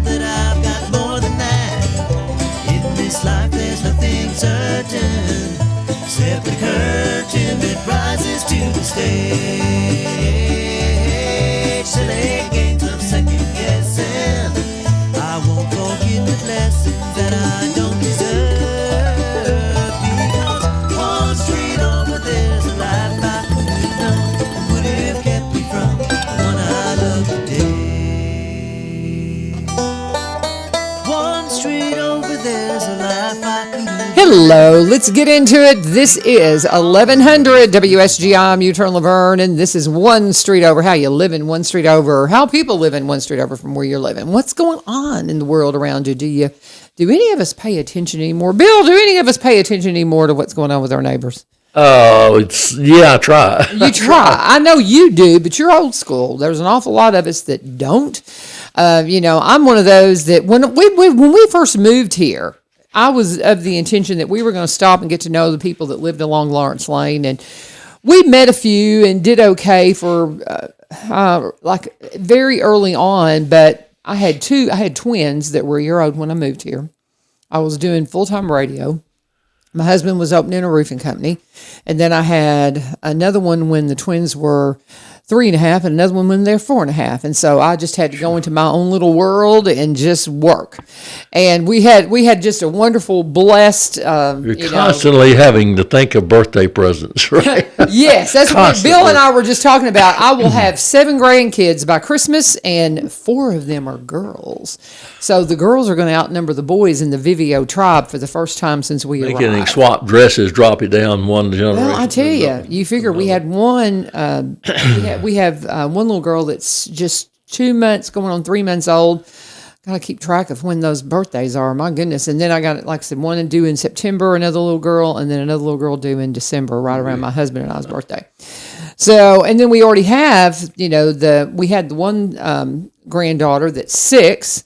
that I've got more than that. In this life there's nothing certain, except the curtain that rises to the stage. Silly games of second guessing, I won't forget the lessons that I don't deserve. Because one street over there's a life I could have known, would have kept me from the one I love today. One street over there's a life I could have. Hello, let's get into it. This is 1100 WSGI. I'm U-Turn LaVern, and this is One Street Over. How you living one street over? How people live in one street over from where you're living? What's going on in the world around you? Do any of us pay attention anymore? Bill, do any of us pay attention anymore to what's going on with our neighbors? I try. You try. I know you do, but you're old school. There's an awful lot of us that don't. I'm one of those that when we first moved here, I was of the intention that we were going to stop and get to know the people that lived along Lawrence Lane, and we met a few and did okay for like very early on. But I had twins that were a year old when I moved here. I was doing full-time radio. My husband was opening a roofing company, and then I had another one when the twins were 3.5, and another one when they're 4.5, and so I just had to go into my own little world and just work. And we had just a wonderful, blessed. You're constantly having to think of birthday presents, right? Yes, that's what Bill and I were just talking about. I will have 7 grandkids by Christmas, and 4 of them are girls. So the girls are going to outnumber the boys in the Vivio tribe for the first time since we arrived. They can swap dresses, drop it down one generation. Well, I tell you figure we had one. We have one little girl that's just 2 months, going on 3 months old. Got to keep track of when those birthdays are. My goodness! And then I got, like I said, one due in September, another little girl, and then another little girl due in December, right around my husband and I's birthday. So, and then we already have, we had the one granddaughter that's 6.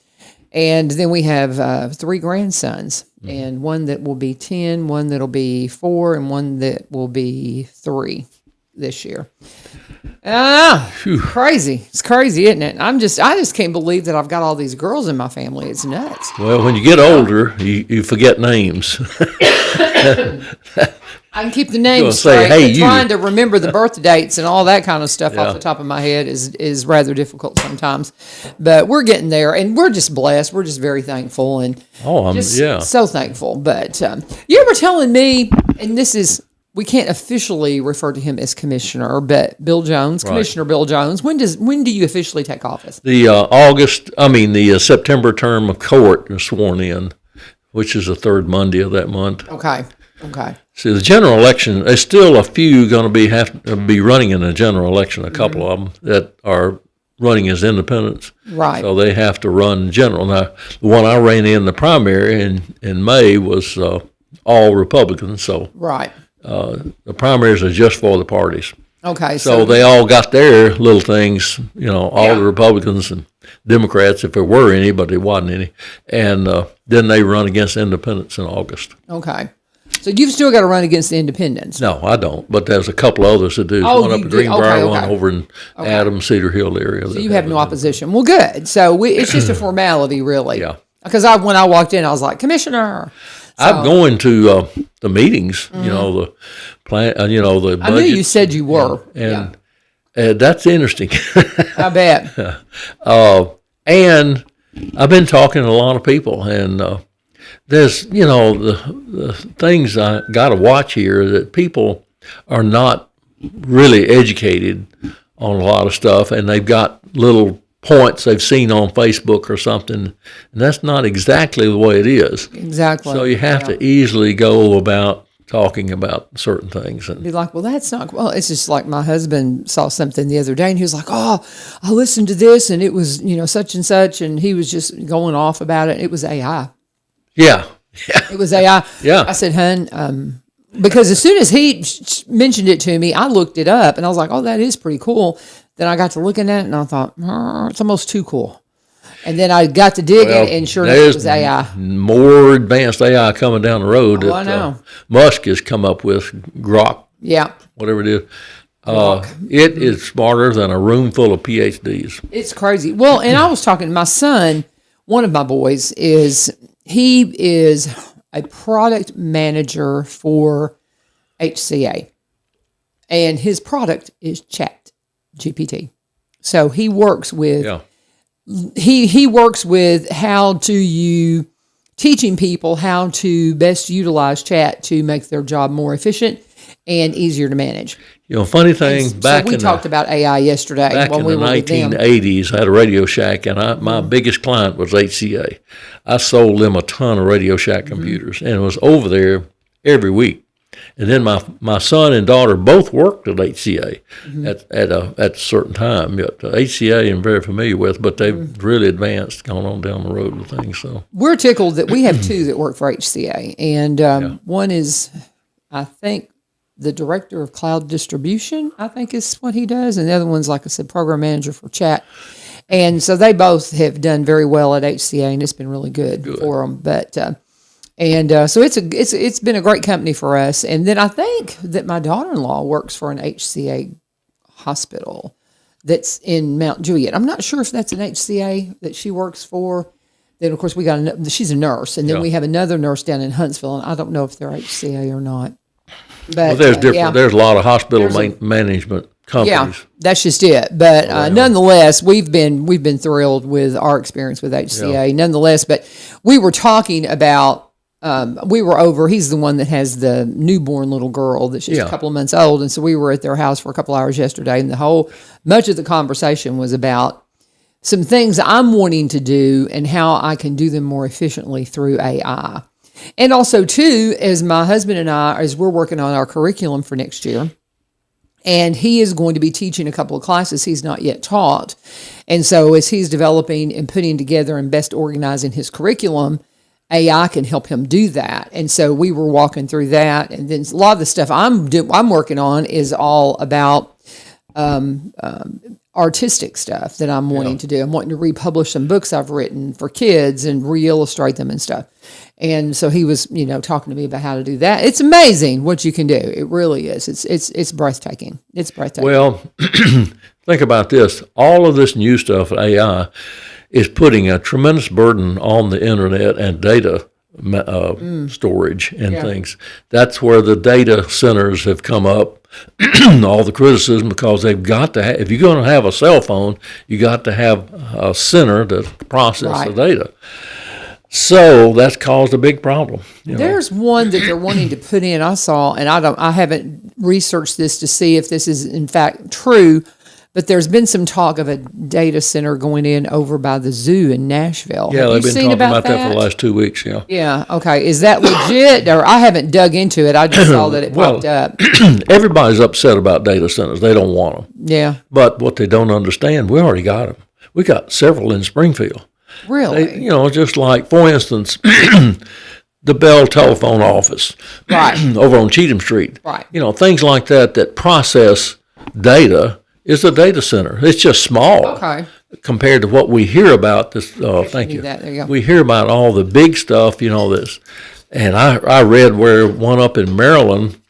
And then we have 3 grandsons, and one that will be 10, one that'll be 4, and one that will be 3 this year. Crazy. It's crazy, isn't it? I just can't believe that I've got all these girls in my family. It's nuts. Well, when you get older, you forget names. I can keep the names straight, but trying to remember the birth dates and all that kind of stuff off the top of my head is rather difficult sometimes. But we're getting there, and we're just blessed. We're just very thankful, and so thankful. But you were telling me, and we can't officially refer to him as commissioner, but Bill Jones, right. Commissioner Bill Jones. When do you officially take office? The September term of court is sworn in, which is the third Monday of that month. Okay. See, the general election, there's still a few going to have to be running in a general election, a couple of them that are running as independents. Right. So they have to run general. Now, the one I ran in the primary in May was all Republicans. So right. The primaries are just for the parties. Okay. So they all got their little things, all the Republicans and Democrats, if there were any, but there wasn't any. And then they run against independents in August. Okay. So you've still got to run against the independents? No, I don't. But there's a couple others that do. One up in Greenbrier, one over in Adams, Cedar Hill area. So you have no opposition. Well, good. So it's just a formality, really. Yeah. Because when I walked in, I was like, Commissioner. So, I'm going to the meetings. The plan. The budget. I knew you said you were. And that's interesting. I bet. And I've been talking to a lot of people, and there's, the things I got to watch here, that people are not really educated on a lot of stuff, and they've got little points they've seen on Facebook or something, and that's not exactly the way it is. Exactly. So you have to easily go about talking about certain things. And be like, well, that's not, well, it's just like my husband saw something the other day, and he was like, oh, I listened to this, and it was, such and such, and he was just going off about it. It was AI. Yeah. It was AI. Yeah. I said, hun, because as soon as he mentioned it to me, I looked it up, and I was like, oh, that is pretty cool. Then I got to looking at it, and I thought, it's almost too cool. And then I got to dig it, and sure enough, it was AI. More advanced AI coming down the road. Oh, I know. Musk has come up with Grok. Yeah. Whatever it is. It is smarter than a room full of PhDs. It's crazy. Well, and I was talking to my son. one of my boys he is a product manager for HCA, and his product is Chat GPT. So he works with he works with teaching people how to best utilize chat to make their job more efficient and easier to manage. Funny thing, we talked about AI yesterday when we were with them. Back in the 1980s, I had a Radio Shack, and my biggest client was HCA. I sold them a ton of Radio Shack computers, and it was over there every week. And then my son and daughter both worked at HCA at a certain time. Yet HCA I'm very familiar with, but they've really advanced, gone on down the road with things. So we're tickled that we have two that work for HCA, and one is, I think, the director of cloud distribution, I think is what he does, and the other one's, like I said, program manager for chat. And so they both have done very well at HCA, and it's been really good. For them. But so it's been a great company for us. And then I think that my daughter-in-law works for an HCA hospital that's in Mount Juliet. I'm not sure if that's an HCA that she works for. Then of course she's a nurse, and then we have another nurse down in Huntsville, and I don't know if they're HCA or not. But there's different. There's a lot of hospital management companies. Yeah, that's just it. But nonetheless, we've been thrilled with our experience with HCA. Nonetheless, but we were talking about. We were over. He's the one that has the newborn little girl that's just a couple of months old, and so we were at their house for a couple hours yesterday, and much of the conversation was about some things I'm wanting to do and how I can do them more efficiently through AI. And also, too, as my husband and I, as we're working on our curriculum for next year, and he is going to be teaching a couple of classes he's not yet taught. And so as he's developing and putting together and best organizing his curriculum, AI can help him do that. And so we were walking through that. And then a lot of the stuff I'm working on is all about artistic stuff that I'm wanting to do. I'm wanting to republish some books I've written for kids and re-illustrate them and stuff. And so he was, talking to me about how to do that. It's amazing what you can do. It really is. It's breathtaking. It's breathtaking. Well, think about this. All of this new stuff, AI, is putting a tremendous burden on the internet and data storage and things. That's where the data centers have come up. All the criticism, because they've got to have, if you're going to have a cell phone, you got to have a center to process the data. So that's caused a big problem. There's one that they're wanting to put in. I saw, and I haven't researched this to see if this is in fact true, but there's been some talk of a data center going in over by the zoo in Nashville. Yeah, they've been talking about that for the last 2 weeks. Yeah. Okay. Is that legit? Or I haven't dug into it. I just saw that it popped up. Everybody's upset about data centers. They don't want them. Yeah. But what they don't understand, we already got them. We got several in Springfield. Really? Just like, for instance, the Bell telephone office over on Cheatham Street. Right. Things like that process data is a data center. It's just small compared to what we hear about this. Thank you. There you go. We hear about all the big stuff, this. And I read where one up in Maryland,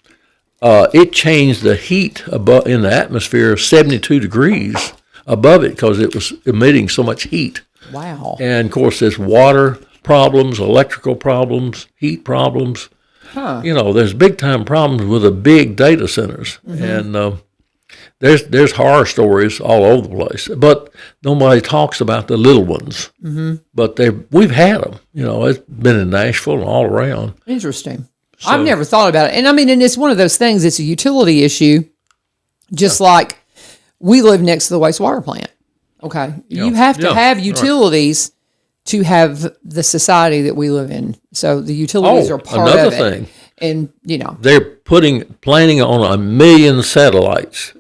it changed the heat above in the atmosphere 72 degrees above it because it was emitting so much heat. Wow. And, of course, there's water problems, electrical problems, heat problems. There's big-time problems with the big data centers. Mm-hmm. And there's horror stories all over the place. But nobody talks about the little ones. Mm-hmm. But we've had them. It's been in Nashville and all around. Interesting. So, I've never thought about it. And, and it's one of those things, it's a utility issue, just like we live next to the wastewater plant. Okay. You have to have utilities to have the society that we live in. So the utilities are part of it. Another thing. And, they're planning on 1 million satellites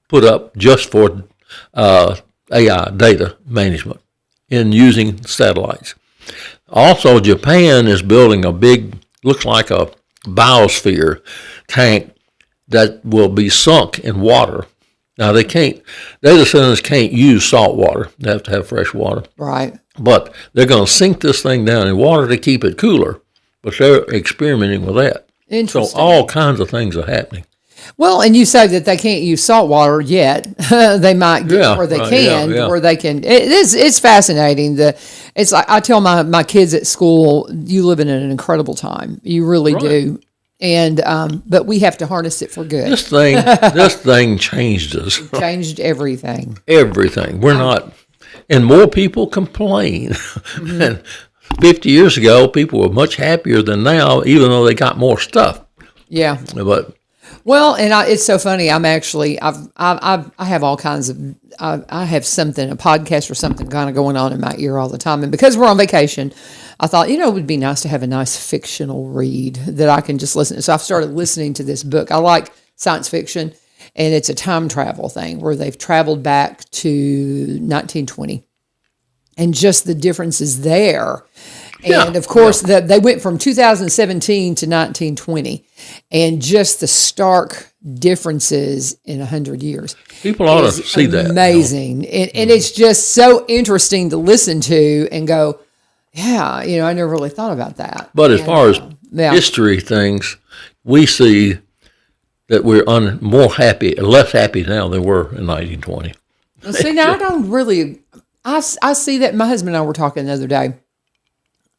put up just for AI data management in using satellites. Also, Japan is building a big, looks like a biosphere tank that will be sunk in water. Now, data centers can't use salt water. They have to have fresh water. Right. But they're going to sink this thing down in water to keep it cooler. But they're experimenting with that. Interesting. So all kinds of things are happening. Well, and you say that they can't use salt water yet. They might get Yeah, where they right, can, yeah. where they can. It's fascinating. It's like I tell my kids at school, you live in an incredible time. You really do. And but we have to harness it for good. This thing changed us. Changed everything. Everything. We're not, and more people complain. And 50 years ago, people were much happier than now, even though they got more stuff. Yeah. But Well, and it's so funny. I'm actually I have all kinds of I have something, a podcast or something kind of going on in my ear all the time. And because we're on vacation, I thought, it would be nice to have a nice fictional read that I can just listen to. So I've started listening to this book. I like science fiction, and it's a time travel thing where they've traveled back to 1920 and just the differences there. And of course, they went from 2017 to 1920, and just the stark differences in 100 years. people ought to see that. Amazing. And it's just so interesting to listen to and go, yeah, I never really thought about that. But as far as yeah. history things, we see that we're less happy now than we were in 1920. See, now I don't really, I see that. My husband and I were talking the other day.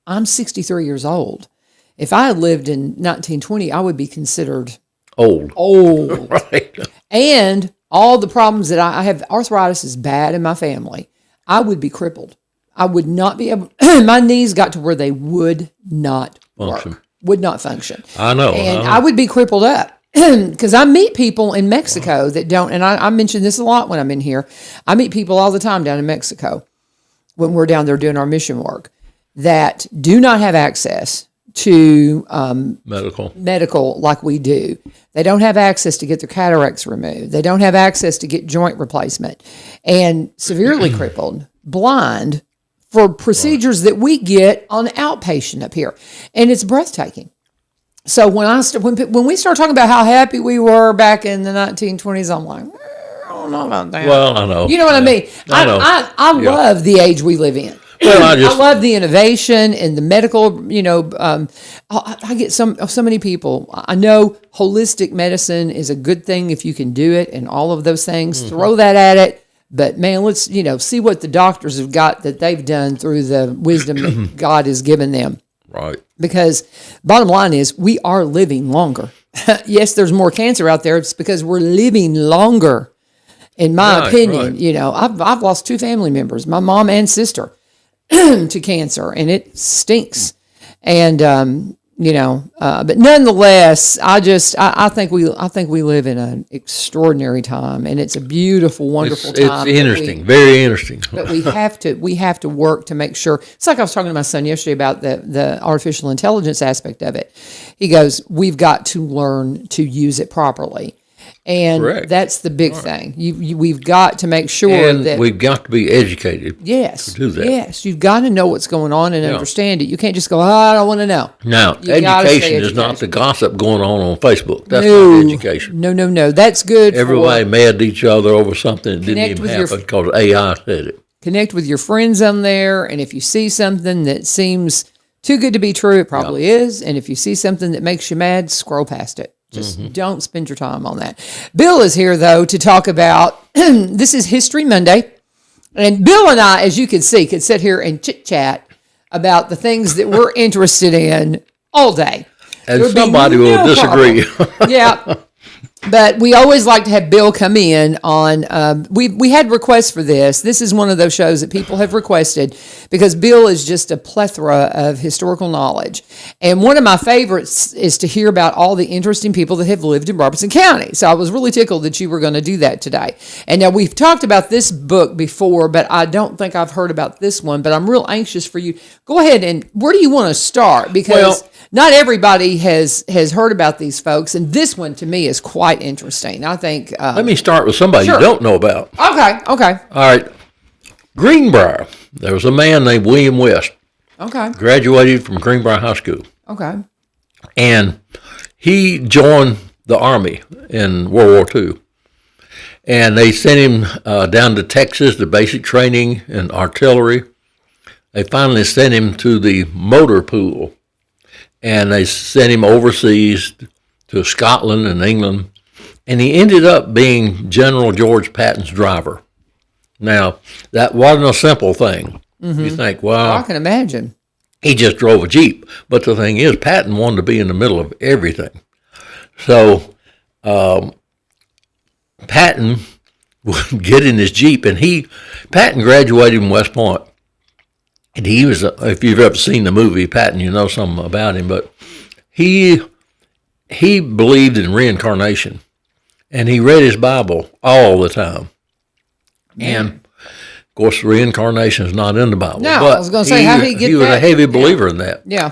I'm 63 years old. If I had lived in 1920, I would be considered Old. Right. And all the problems that I have, arthritis is bad in my family. I would be crippled. I would not be able, my knees got to where they would not Function. would not function. I know. And I would be crippled up. Because I meet people in Mexico that don't, and I mention this a lot when I'm in here. I meet people all the time down in Mexico when we're down there doing our mission work that do not have access to medical like we do. They don't have access to get their cataracts removed. They don't have access to get joint replacement, and severely crippled, blind for procedures that we get on outpatient up here. And it's breathtaking. So when we start talking about how happy we were back in the 1920s, I'm like, I don't know about that. Well, I know. You know what I mean? I know. I love the age we live in. Well, I love the innovation and the medical, I get so many people. I know holistic medicine is a good thing if you can do it and all of those things. Mm-hmm. Throw that at it. But man, let's, see what the doctors have got that they've done through the wisdom that God has given them. Right. Because bottom line is we are living longer. Yes, there's more cancer out there. It's because we're living longer, in my opinion. Right. I've lost 2 family members, my mom and sister, to cancer, and it stinks. And but nonetheless, I think we live in an extraordinary time, and it's a beautiful, wonderful time. It's interesting, very interesting. But we have to work to make sure. It's like I was talking to my son yesterday about the artificial intelligence aspect of it. He goes, we've got to learn to use it properly. And Correct. That's the big thing. We've got to make sure that we've got to be educated. Yes, to do that. Yes, you've got to know what's going on and understand it. You can't just go, I don't want to know. Now, education is not the gossip going on Facebook. That's No. not education. No. That's good. Everybody mad at each other over something that didn't even happen because AI said it. Connect with your friends on there, and if you see something that seems too good to be true, it probably is. And if you see something that makes you mad, scroll past it. Just don't spend your time on that. Bill is here, though, to talk about, this is History Monday. And Bill and I, as you can see, could sit here and chit-chat about the things that we're interested in all day. And somebody will disagree. Yeah. But we always like to have Bill come in on, we had requests for this. This is one of those shows that people have requested because Bill is just a plethora of historical knowledge. And one of my favorites is to hear about all the interesting people that have lived in Robertson County. So I was really tickled that you were going to do that today. And now we've talked about this book before, but I don't think I've heard about this one, but I'm real anxious for you. Go ahead, and where do you want to start? Because not everybody has heard about these folks, and this one to me is quite interesting. I think. Let me start with somebody you don't know about. Okay. All right. Greenbrier. There was a man named William West. Okay. Graduated from Greenbrier High School. Okay. And he joined the Army in World War II. And they sent him down to Texas to basic training in artillery. They finally sent him to the motor pool. And they sent him overseas to Scotland and England and he ended up being General George Patton's driver. Now, that wasn't a simple thing. You think, I can imagine. he just drove a Jeep. But the thing is, Patton wanted to be in the middle of everything. So Patton would get in his Jeep, and Patton graduated from West Point. And he was, if you've ever seen the movie Patton, you know something about him, but he believed in reincarnation, and he read his Bible all the time. And of course, reincarnation is not in the Bible. No, but I was going to say, how did he get that? He was a heavy believer in that. Yeah.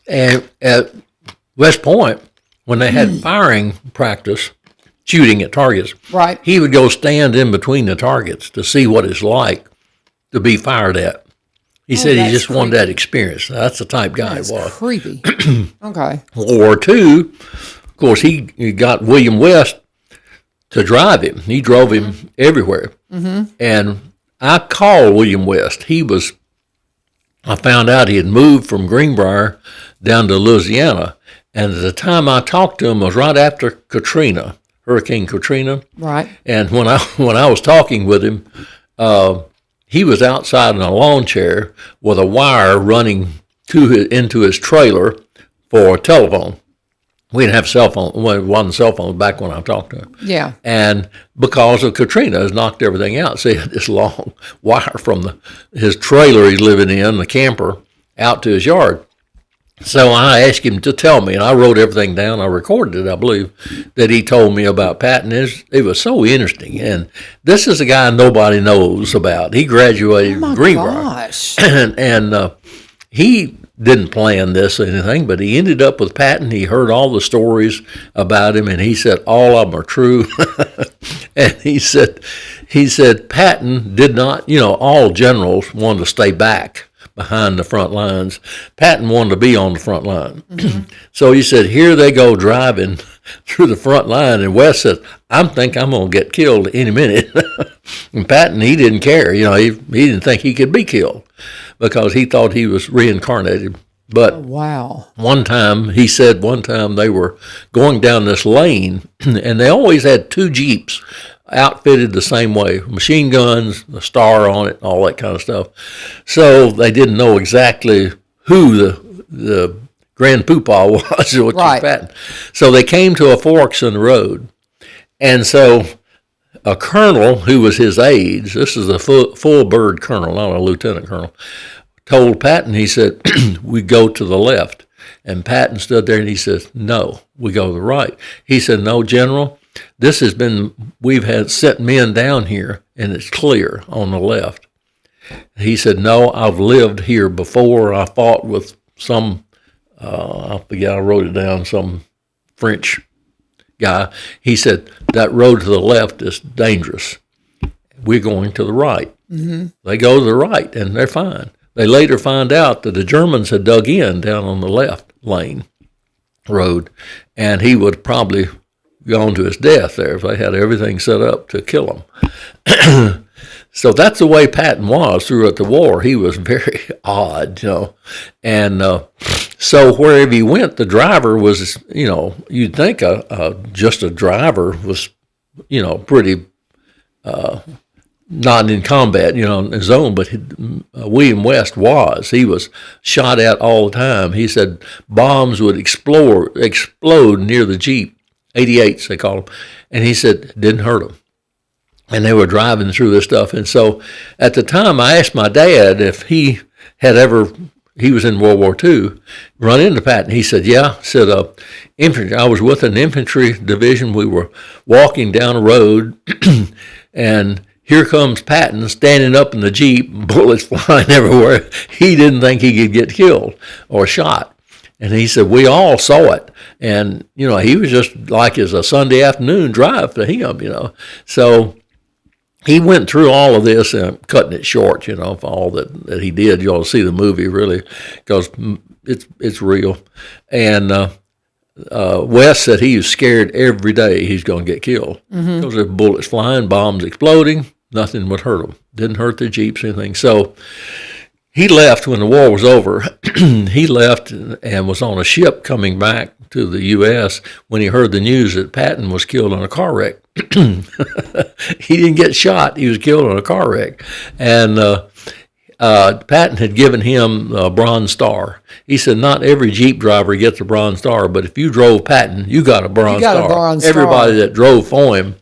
And at West Point, when they had firing practice, shooting at targets, Right. he would go stand in between the targets to see what it's like to be fired at. He said he that's just wanted creepy. that experience. That's the type guy That's he was. creepy. Okay. World War II, of course, he got William West to drive him. He drove him everywhere. And I called William West. I found out he had moved from Greenbrier down to Louisiana. And at the time I talked to him was right after Katrina, Hurricane Katrina. Right. And when I was talking with him, he was outside in a lawn chair with a wire running into his trailer for a telephone. We didn't have cell phone. Well, it wasn't cell phone back when I talked to him. Yeah. And because of Katrina, it's knocked everything out. So he had this long wire from his trailer he's living in, the camper, out to his yard. So I asked him to tell me, and I wrote everything down. I recorded it, I believe, that he told me about Patton. It was so interesting. And this is a guy nobody knows about. He graduated from Greenbrier. Gosh. And he didn't plan this or anything, but he ended up with Patton. He heard all the stories about him, and he said all of them are true. And he said Patton did not, all generals wanted to stay back behind the front lines. Patton wanted to be on the front line. So he said, here they go driving through the front line, and West said, I'm going to get killed any minute. And Patton, he didn't care. He didn't think he could be killed because he thought he was reincarnated. But Wow. one time they were going down this lane, and they always had two Jeeps outfitted the same way, machine guns, the star on it, all that kind of stuff. So they didn't know exactly who the grand poobah was, which Right. was Patton. So they came to a forks in the road, and so a colonel who was his aide, this is a full bird colonel, not a lieutenant colonel, told Patton, he said, we go to the left. And Patton stood there and he says, no, we go to the right. He said, no, General, we've had set men down here and it's clear on the left. He said, no, I've lived here before. I fought with some, I forget, I wrote it down, some French guy. He said, that road to the left is dangerous. We're going to the right. Mm-hmm. They go to the right and they're fine. They later find out that the Germans had dug in down on the left lane road, and he would probably gone to his death there if they had everything set up to kill him. So that's the way Patton was throughout the war. He was very odd, And so wherever he went, the driver was, you'd think just a driver was, pretty not in combat, in his own, but William West was. He was shot at all the time. He said bombs would explode near the Jeep, 88s they call them, and he said it didn't hurt them. And they were driving through this stuff. And so at the time I asked my dad if he was in World War II, run into Patton. He said, yeah. Said, infantry. I was with an infantry division. We were walking down a road, and here comes Patton standing up in the Jeep, bullets flying everywhere. He didn't think he could get killed or shot. And he said, we all saw it. And, he was just like it's a Sunday afternoon drive to him, So he went through all of this and cutting it short, for all that he did. You ought to see the movie, really, because it's real. And West said he was scared every day he's going to get killed. Because there's bullets flying, bombs exploding. Nothing would hurt him. Didn't hurt the Jeeps or anything. So he left when the war was over. He left and was on a ship coming back to the U.S. when he heard the news that Patton was killed in a car wreck. He didn't get shot. He was killed in a car wreck. And Patton had given him a Bronze Star. He said, not every Jeep driver gets a Bronze Star, but if you drove Patton, you got a Bronze Star. Everybody that drove for him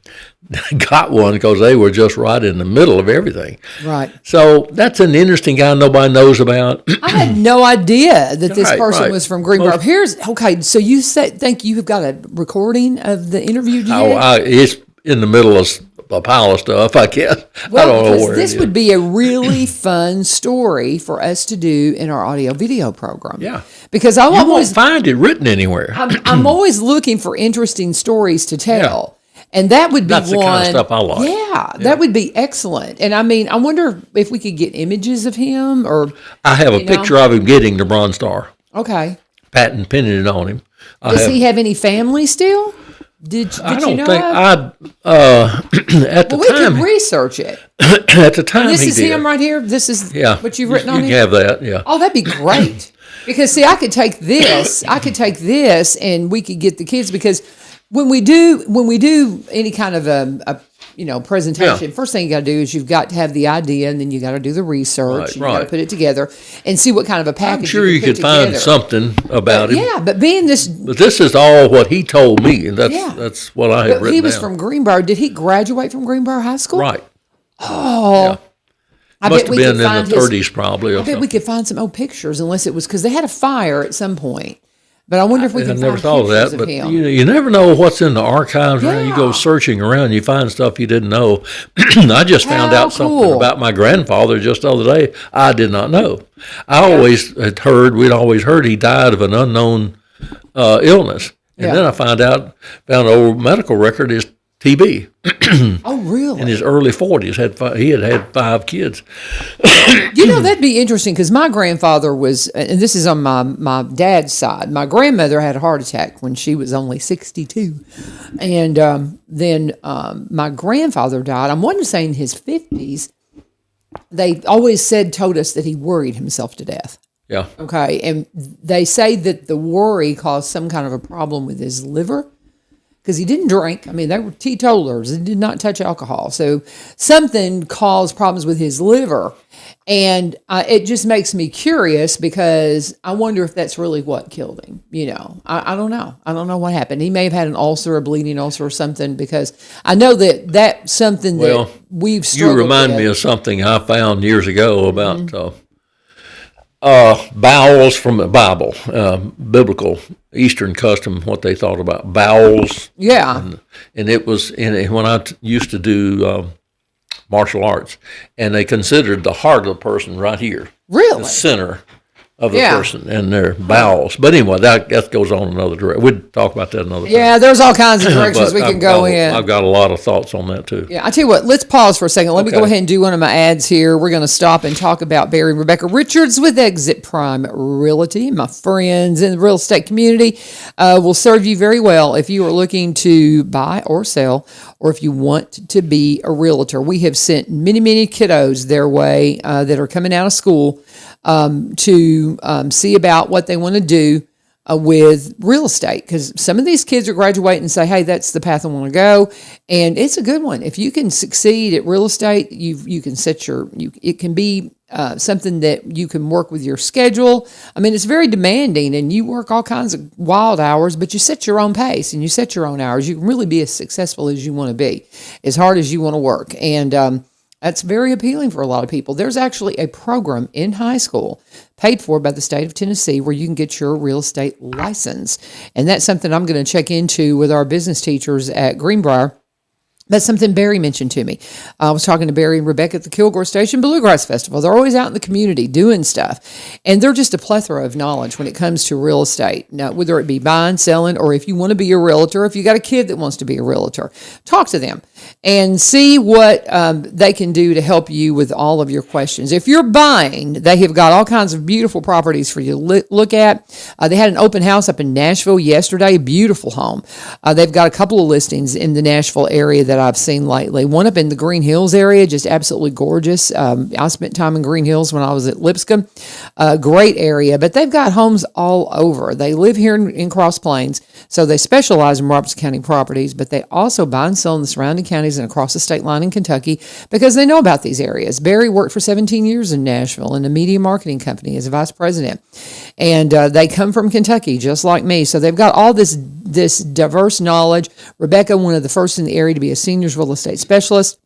got one because they were just right in the middle of everything. Right. So that's an interesting guy nobody knows about. I had no idea that this person was from Greenboro. So you think you have got a recording of the interview? It's in the middle of a pile of stuff, I guess. Well, I don't know where this would be a really fun story for us to do in our audio video program. Yeah. Because you won't find it written anywhere. I'm always looking for interesting stories to tell. Yeah. And that would be That's the kind of stuff I like. Yeah, that would be excellent. And I mean, I wonder if we could get images of him or. I have a picture of him getting the Bronze Star. Okay. Patton pinning it on him. Does he have any family still? I don't you know? think at the time. We could research it. At the time, this he is did. him right here. This is what you've written on here. You can have that. Yeah. Oh, that'd be great. Because see, I could take this, and we could get the kids because. When we do any kind of a presentation, first thing you got to do is you've got to have the idea, and then you got to do the research. You got to put it together and see what kind of a package. I'm sure you could find something about him. Yeah, but this is all what he told me, and that's what I had written. He was from Greenboro. Did he graduate from Greenboro High School? Right. Oh. Yeah. Must have been in the 30s, probably. I bet we could find some old pictures, unless it was because they had a fire at some point. But I wonder if we can find pictures of him. I never thought of that, but you never know what's in the archives. Yeah. You go searching around, you find stuff you didn't know. I just found out something about my grandfather just the other day I did not know. We'd always heard he died of an unknown illness. And then I found an old medical record is TB. Oh, really? In his early 40s, he had 5 kids. That'd be interesting because my grandfather was, and this is on my dad's side. My grandmother had a heart attack when she was only 62, and then my grandfather died. I'm wanting to say in his 50s. They always told us that he worried himself to death. Yeah. Okay, and they say that the worry caused some kind of a problem with his liver. Because he didn't drink. I mean, they were teetotalers. He did not touch alcohol. So something caused problems with his liver. And it just makes me curious because I wonder if that's really what killed him. I don't know. I don't know what happened. He may have had an ulcer, a bleeding ulcer or something, because I know that something that we've struggled with. You remind me of something I found years ago about bowels from the Bible, biblical Eastern custom, what they thought about bowels. Yeah. And it was when I used to do martial arts, and they considered the heart of the person right here. Really? The center of the person and their bowels. But anyway, that goes on another direction. We'd talk about that another time. Yeah, there's all kinds of directions we can go in. I've got a lot of thoughts on that too. Yeah, I tell you what, let's pause for a second. Let me go ahead and do one of my ads here. We're going to stop and talk about Barry and Rebecca Richards with Exit Prime Realty. My friends in the real estate community will serve you very well if you are looking to buy or sell, or if you want to be a realtor. We have sent many, many kiddos their way that are coming out of school to see about what they want to do with real estate, because some of these kids are graduating and say, hey, that's the path I want to go. And it's a good one. If you can succeed at real estate, you can set it can be something that you can work with your schedule. I mean, it's very demanding and you work all kinds of wild hours, but you set your own pace and you set your own hours. You can really be as successful as you want to be, as hard as you want to work. And, that's very appealing for a lot of people. There's actually a program in high school paid for by the state of Tennessee where you can get your real estate license. And that's something I'm going to check into with our business teachers at Greenbrier. That's something Barry mentioned to me. I was talking to Barry and Rebecca at the Kilgore Station Bluegrass Festival. They're always out in the community doing stuff. And they're just a plethora of knowledge when it comes to real estate. Now, whether it be buying, selling, or if you want to be a realtor, if you got a kid that wants to be a realtor, talk to them and see what they can do to help you with all of your questions. If you're buying, they have got all kinds of beautiful properties for you to look at. They had an open house up in Nashville yesterday, beautiful home. They've got a couple of listings in the Nashville area that that I've seen lately. One up in the Green Hills area, just absolutely gorgeous. I spent time in Green Hills when I was at Lipscomb. Great area, but they've got homes all over. They live here in Cross Plains, so they specialize in Robertson County properties, but they also buy and sell in the surrounding counties and across the state line in Kentucky because they know about these areas. Barry worked for 17 years in Nashville in a media marketing company as a vice president, and they come from Kentucky just like me, so they've got all this diverse knowledge. Rebecca, one of the first in the area to be a seniors real estate specialist.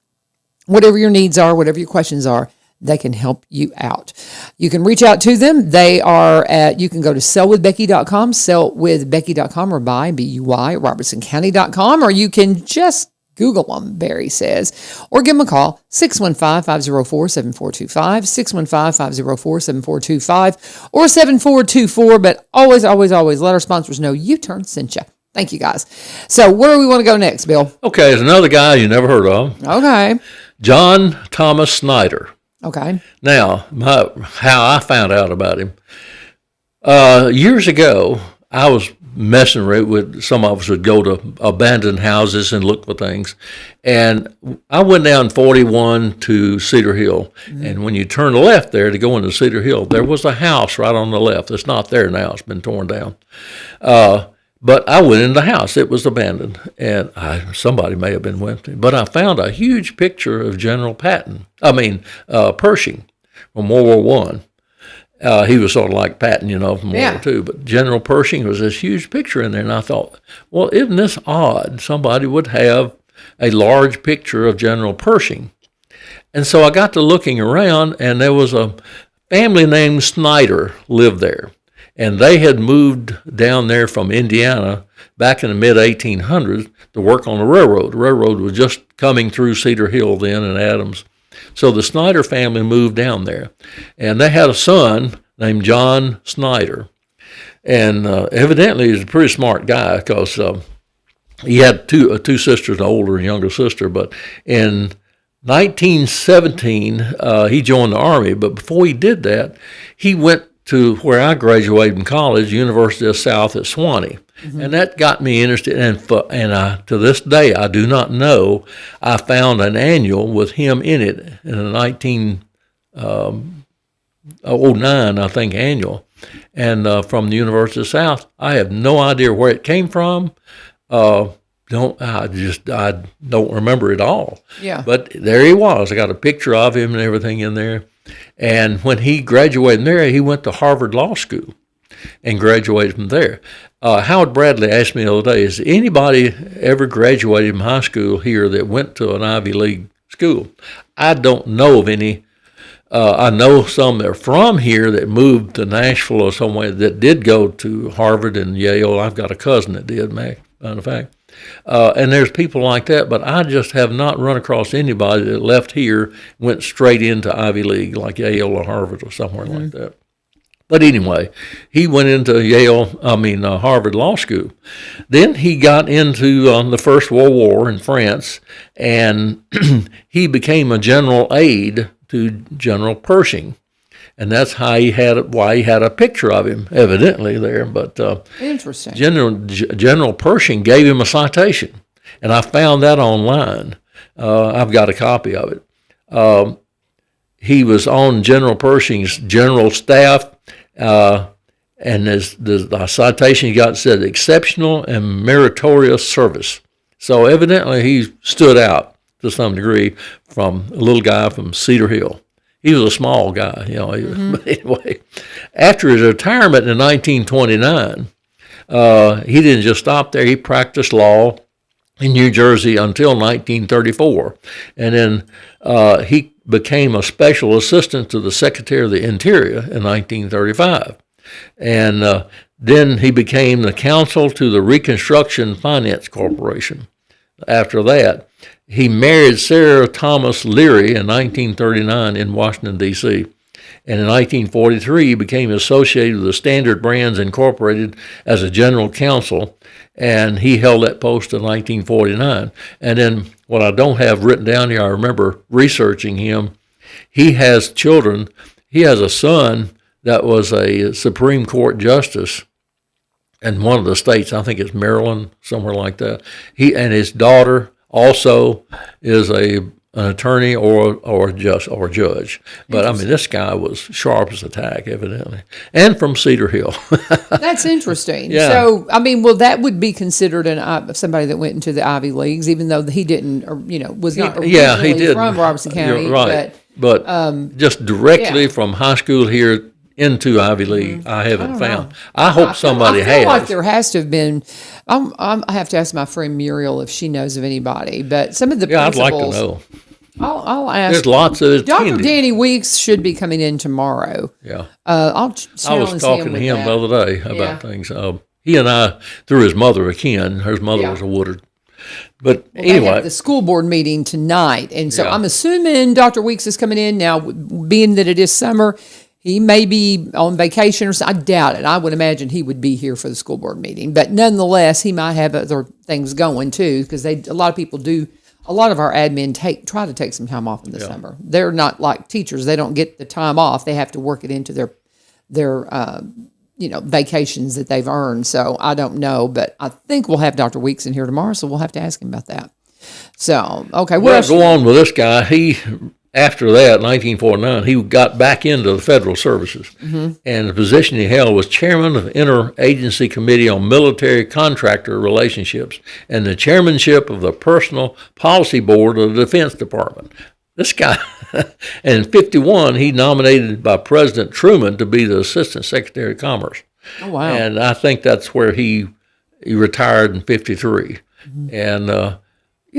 Whatever your needs are, whatever your questions are, they can help you out. You can reach out to them. They are you can go to sellwithbecky.com, sellwithbecky.com, or buy, B-U-Y, robertsoncounty.com, or you can just Google them, Barry says, or give them a call, 615-504-7425, 615-504-7425, or 7424, but always, always, always let our sponsors know U-Turn sent you. Thank you, guys. So where do we want to go next, Bill? Okay, there's another guy you never heard of. Okay. John Thomas Snyder. Okay. Now, how I found out about him. Years ago, I was messing with some of us would go to abandoned houses and look for things. And I went down 41 to Cedar Hill. Mm-hmm. And when you turn left there to go into Cedar Hill, there was a house right on the left. It's not there now. It's been torn down. But I went in the house. It was abandoned, and somebody may have been with me. But I found a huge picture of General Pershing from World War I. He was sort of like Patton, from World War II. But General Pershing was this huge picture in there, and I thought, well, isn't this odd? Somebody would have a large picture of General Pershing. And so I got to looking around, and there was a family named Snyder lived there. And they had moved down there from Indiana back in the mid-1800s to work on the railroad. The railroad was just coming through Cedar Hill then and Adams. So the Snyder family moved down there. And they had a son named John Snyder. And evidently he's a pretty smart guy because he had two sisters, an older and younger sister. But in 1917, he joined the Army. But before he did that, he went to where I graduated in college, University of South at Swanee. Mm-hmm. And that got me interested. And to this day, I do not know. I found an annual with him in it in a 1909, I think, annual. And from the University of South, I have no idea where it came from. I don't remember it all. Yeah. But there he was. I got a picture of him and everything in there. And when he graduated there, he went to Harvard Law School and graduated from there. Howard Bradley asked me the other day, has anybody ever graduated from high school here that went to an Ivy League school? I don't know of any. I know some that are from here that moved to Nashville or somewhere that did go to Harvard and Yale. I've got a cousin that did, matter of fact. And there's people like that, but I just have not run across anybody that left here, went straight into Ivy League, like Yale or Harvard or somewhere like that. But anyway, he went into Harvard Law School. Then he got into the First World War in France, and he became a general aide to General Pershing. And that's why he had a picture of him, evidently, there. But interesting. General Pershing gave him a citation, and I found that online. I've got a copy of it. He was on General Pershing's general staff, and the citation he got said, exceptional and meritorious service. So evidently he stood out to some degree from a little guy from Cedar Hill. He was a small guy, But anyway, after his retirement in 1929, he didn't just stop there. He practiced law in New Jersey until 1934. And then he became a special assistant to the Secretary of the Interior in 1935. And then he became the counsel to the Reconstruction Finance Corporation. After that, he married Sarah Thomas Leary in 1939 in Washington, D.C. And in 1943, he became associated with the Standard Brands Incorporated as a general counsel, and he held that post in 1949. And then what I don't have written down here, I remember researching him. He has children. He has a son that was a Supreme Court justice in one of the states. I think it's Maryland, somewhere like that. He and his daughter also is an attorney or a judge. But I mean, this guy was sharp as a tack, evidently, and from Cedar Hill. That's interesting. Yeah. So, I mean, well, that would be considered somebody that went into the Ivy Leagues, even though he didn't, or, was not originally he did from Robertson County. You're right. But just directly from high school here into Ivy League, I haven't found. I hope somebody I feel has. like there has to have been. I have to ask my friend Muriel if she knows of anybody. But some of the I'd like principals, to know. I'll ask. There's lots of Dr. attending. Danny Weeks should be coming in tomorrow. Yeah. I'll I was talking to him the other day about Yeah. things. He and I, through his mother, Ken, his mother Yeah. was a Woodard. But They anyway, have the school board meeting tonight, and so Yeah. I'm assuming Dr. Weeks is coming in now. Being that it is summer, he may be on vacation or something. I doubt it. I would imagine he would be here for the school board meeting, but nonetheless, he might have other things going too, because a lot of people do. A lot of our admin try to take some time off in the summer. They're not like teachers; they don't get the time off. They have to work it into their vacations that they've earned. So I don't know, but I think we'll have Dr. Weeks in here tomorrow, so we'll have to ask him about that. So, okay. What else? go on with this guy. After that, 1949, he got back into the federal services. Mm-hmm. And the position he held was chairman of the Interagency Committee on Military Contractor Relationships and the chairmanship of the Personal Policy Board of the Defense Department. This guy, and in 51, he nominated by President Truman to be the Assistant Secretary of Commerce. Oh, wow. And I think that's where he retired in 53. Mm-hmm. And,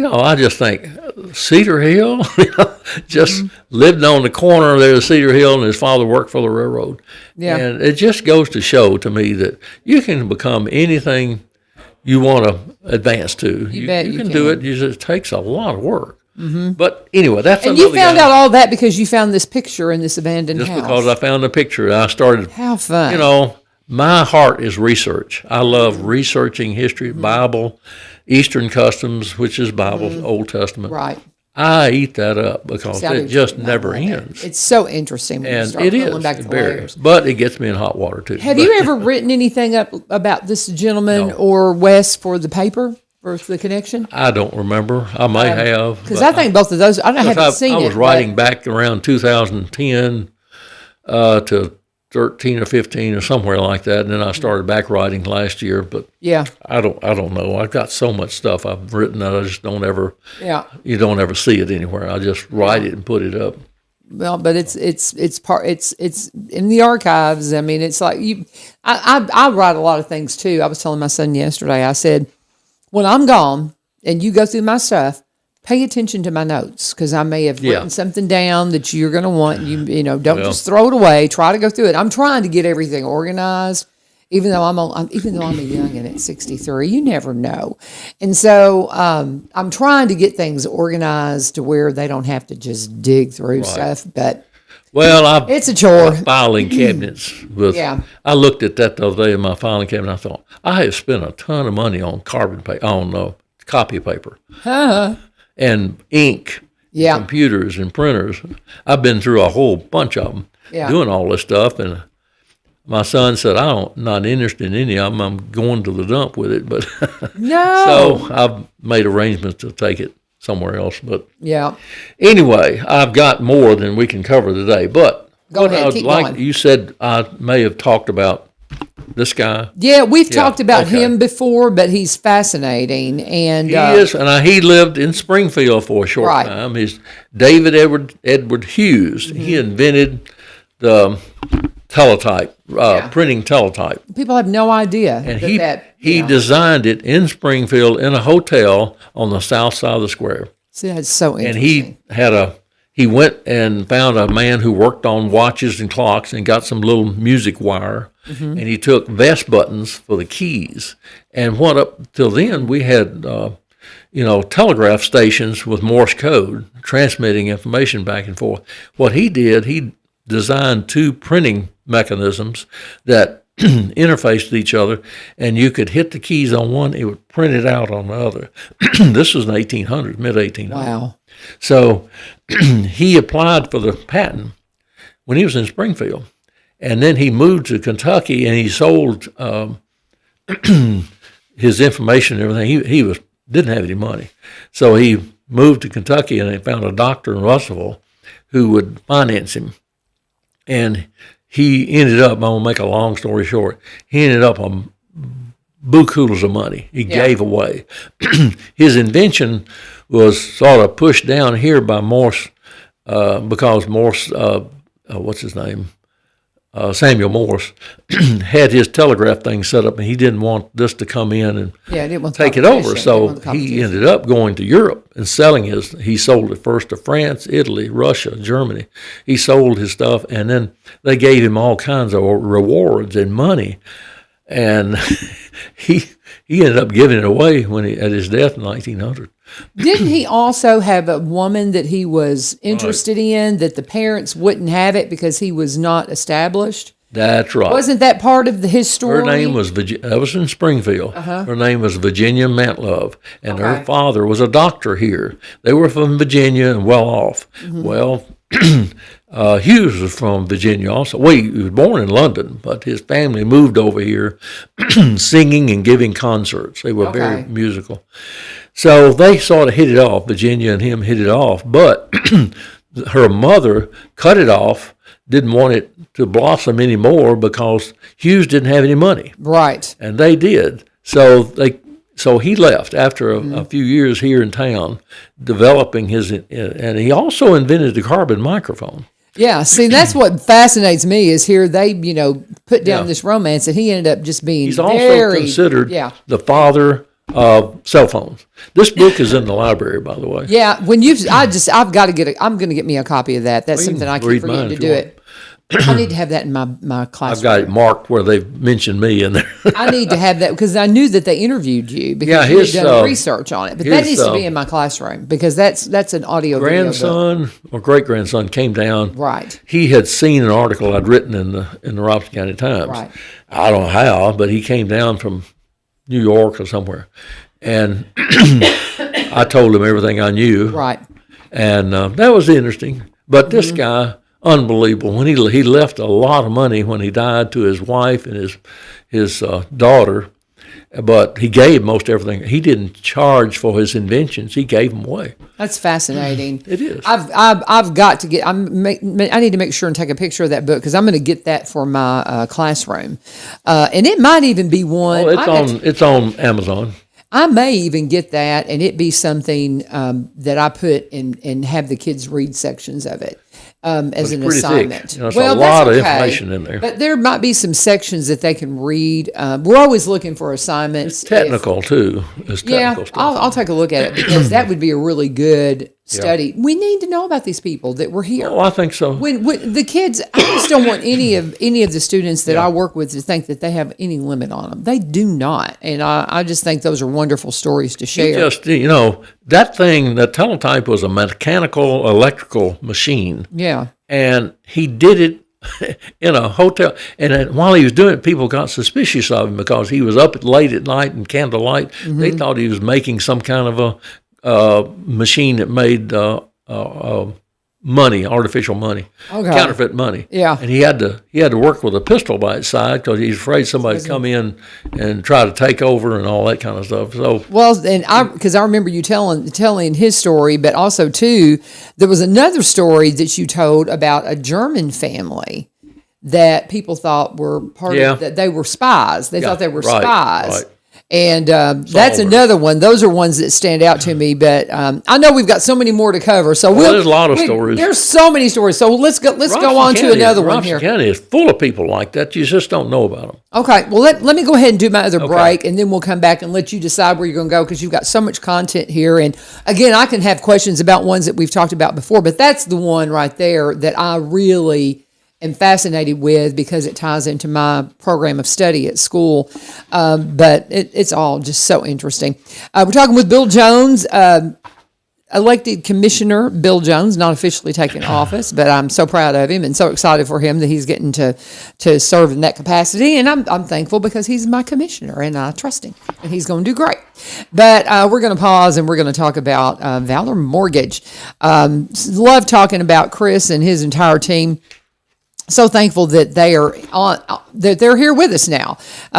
I just think Cedar Hill, just lived on the corner there of Cedar Hill, and his father worked for the railroad. Yeah. And it just goes to show to me that you can become anything you want to advance to. You bet you can can. do it. It takes a lot of work. Mm-hmm. But anyway, that's And another you found guy. out all that because you found this picture in this abandoned Just house. because I found the picture, I started. How fun. My heart is research. I love researching history, Mm-hmm. Bible, Eastern customs, which is Bible, Old Testament. Right. I eat that up because See, I do it just too. I never love it. ends. It's so interesting when you And start it pulling is back the very, layers. but it gets me in hot water too. Have you ever written anything up about this gentleman No. or Wes for the paper, for the connection? I don't remember. I may have. Because I think both of those, I haven't seen it. I was writing back around 2010 to 13 or 15 or somewhere like that, and then I started back writing last year. But Yeah. I don't know. I've got so much stuff I've written that I just don't ever. Yeah. You don't ever see it anywhere. I just write it and put it up. Well, but it's in the archives. I mean, it's like I write a lot of things too. I was telling my son yesterday, I said, when I'm gone and you go through my stuff, pay attention to my notes, because I may have written something down that you're going to want. Don't just throw it away. Try to go through it. I'm trying to get everything organized, even though I'm a youngin' at 63. You never know, and so I'm trying to get things organized to where they don't have to just dig through stuff. But Well, it's a chore. Filing cabinets with. Yeah. I looked at that the other day in my filing cabinet. I thought I have spent a ton of money on carbon paper, copy paper, and ink, Yeah. computers and printers. I've been through a whole bunch of them doing all this stuff, and my son said, I'm not interested in any of them. I'm going to the dump with it. But No. so I've made arrangements to take it somewhere else. But Yeah. anyway, I've got more than we can cover today. But Go what ahead, I'd keep like, going. you said I may have talked about this guy. Yeah, we've talked about okay. him before, but he's fascinating. And He is, and he lived in Springfield for a short Right. time. He's David Edward Hughes. He invented the teletype, printing teletype. people have no idea And that he designed it in Springfield in a hotel on the south side of the square. See, that's so And interesting. he went and found a man who worked on watches and clocks and got some little music wire. And he took vest buttons for the keys. And what up till then we had, telegraph stations with Morse code transmitting information back and forth. What he did, he designed two printing mechanisms that interfaced with each other, and you could hit the keys on one, it would print it out on the other. This was in 1800s, mid-1800s. Wow. So he applied for the patent when he was in Springfield, and then he moved to Kentucky and he sold his information and everything. He was didn't have any money. So he moved to Kentucky, and they found a doctor in Russellville who would finance him. And he ended up, I'm going to make a long story short, he ended up on bukulas of money he gave away. His invention was sort of pushed down here by Morse, because Morse, what's his name? Samuel Morse had his telegraph thing set up, and he didn't want this to come in and didn't want take it over. So he ended up going to Europe and selling he sold it first to France, Italy, Russia, Germany. He sold his stuff, and then they gave him all kinds of rewards and money. And he ended up giving it away at his death in 1900. Didn't he also have a woman that he was interested in that the parents wouldn't have it because he was not established? That's right. Wasn't that part of his story? Her name was that was in Springfield. Her name was Virginia Mantlove, and her father was a doctor here. They were from Virginia and well off. Well, Hughes was from Virginia also. Well, he was born in London, but his family moved over here singing and giving concerts. They were very musical. So they sort of hit it off. Virginia and him hit it off, but her mother cut it off, didn't want it to blossom anymore because Hughes didn't have any money. Right. And they did. So he left after a few years here in town, developing and he also invented the carbon microphone. Yeah, see, that's what fascinates me is here they, put down this romance, and he ended up just being He's also considered the father of cell phones. This book is in the library, by the way. Yeah, I'm going to get me a copy of that. That's something I keep forgetting to do it. I need to have that in my classroom. I've got it marked where they've mentioned me in there. I need to have that because I knew that they interviewed you because you had done research on it. But that needs to be in my classroom because that's an audio grandson video book. or great-grandson came down. Right. He had seen an article I'd written in the Robeson County Times. Right. I don't know how, but he came down from New York or somewhere. And I told him everything I knew. Right. And that was interesting. But this guy, unbelievable. When he left a lot of money when he died to his wife and his daughter, but he gave most everything. He didn't charge for his inventions. He gave them away. That's fascinating. It is. I've got to get. I need to make sure and take a picture of that book because I'm going to get that for my classroom, and it might even be one. Oh, it's on Amazon. I may even get that, and it be something that I put and have the kids read sections of it. As an assignment. There's a lot of information in there. But there might be some sections that they can read. We're always looking for assignments. It's technical, too. It's technical stuff. I'll take a look at it because that would be a really good study. Yeah. We need to know about these people that were here. Oh, I think so. When the kids, I just don't want any of the students that I work with to think that they have any limit on them. They do not. And I just think those are wonderful stories to share. That thing, that teletype was a mechanical, electrical machine. Yeah. And he did it in a hotel. And while he was doing it, people got suspicious of him because he was up late at night in candlelight. Mm-hmm. They thought he was making some kind of a machine that made money, artificial money, counterfeit money. Yeah. And he had to work with a pistol by his side because he's afraid somebody'd come in and try to take over and all that kind of stuff. So because I remember you telling his story, but also too, there was another story that you told about a German family that people thought were part of that they were spies. They thought they were spies. Right. And that's another one. Those are ones that stand out to me. But I know we've got so many more to cover. So there's a lot of stories. There's so many stories. So let's go on to another one here. Robeson County is full of people like that. You just don't know about them. Okay. Well, let me go ahead and do my other break, and then we'll come back and let you decide where you're going to go because you've got so much content here. And again, I can have questions about ones that we've talked about before, but that's the one right there that I really am fascinated with because it ties into my program of study at school. But it's all just so interesting. We're talking with Bill Jones, elected Commissioner Bill Jones, not officially taking office, but I'm so proud of him and so excited for him that he's getting to serve in that capacity. And I'm thankful because he's my commissioner and I trust him and he's going to do great. But we're going to pause and we're going to talk about Valor Mortgage. Love talking about Chris and his entire team. so thankful that they are on, that they're here with us now,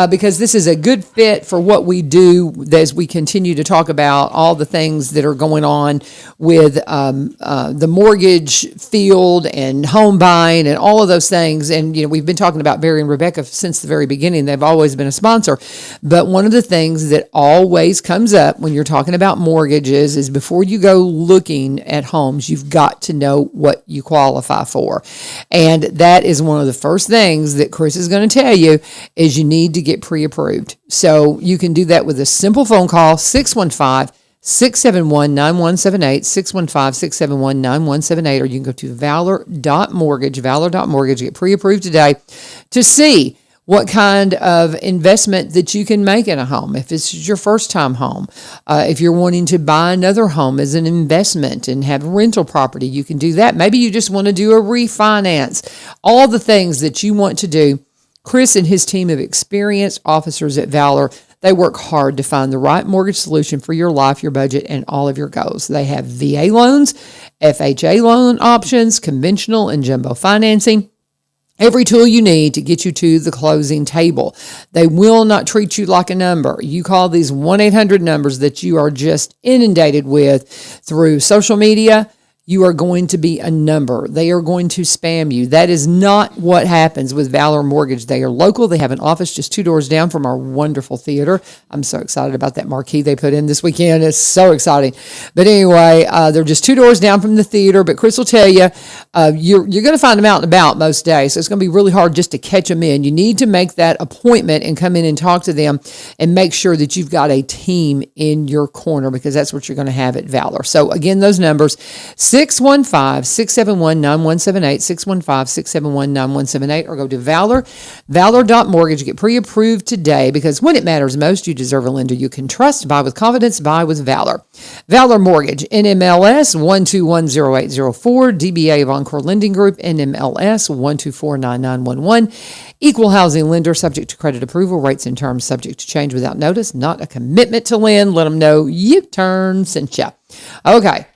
because this is a good fit for what we do as we continue to talk about all the things that are going on with the mortgage field and home buying and all of those things. And we've been talking about Barry and Rebecca since the very beginning. They've always been a sponsor, but one of the things that always comes up when you're talking about mortgages is before you go looking at homes, you've got to know what you qualify for, and that is one of the first things that Chris is going to tell you is you need to get pre-approved. So you can do that with a simple phone call, 615-671-9178, 615-671-9178, or you can go to valor.mortgage, get pre-approved today to see what kind of investment that you can make in a home. If it's your first time home, if you're wanting to buy another home as an investment and have rental property, you can do that. Maybe you just want to do a refinance. All the things that you want to do, Chris and his team of experienced officers at Valor, they work hard to find the right mortgage solution for your life, your budget, and all of your goals. They have VA loans, FHA loan options, conventional and jumbo financing, every tool you need to get you to the closing table. They will not treat you like a number. You call these 1-800 numbers that you are just inundated with through social media, you are going to be a number. They are going to spam you. That is not what happens with Valor Mortgage. They are local. They have an office just 2 doors down from our wonderful theater. I'm so excited about that marquee they put in this weekend. It's so exciting. But anyway, they're just 2 doors down from the theater. But Chris will tell you, you're going to find them out and about most days. So it's going to be really hard just to catch them in. You need to make that appointment and come in and talk to them and make sure that you've got a team in your corner, because that's what you're going to have at Valor. So again, those numbers, 615-671-9178, 615-671-9178, or go to valor.mortgage. Get pre-approved today, because when it matters most, you deserve a lender you can trust. Buy with confidence. Buy with Valor. Valor Mortgage, NMLS 1210804, DBA of Encore Lending Group, NMLS 1249911. Equal housing lender, subject to credit approval. Rates and terms subject to change without notice. Not a commitment to lend. Let them know U-Turn sent you. Okay.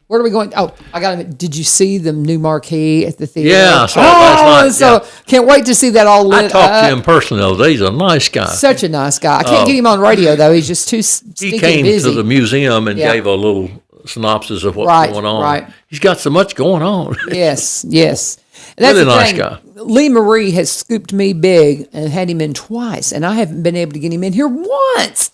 Where are we going? Oh, I got to. Did you see the new marquee at the theater? Yeah, I saw it last night. So can't wait to see that all lit up. I talked to him personally the other day. He's a nice guy. Such a nice guy. I can't get him on radio, though. He's just too stinking busy. He came to the museum and gave a little synopsis of what's going on. Right. He's got so much going on. Yes. And that's really the nice thing. guy. Lee Marie has scooped me big and had him in twice, and I haven't been able to get him in here once.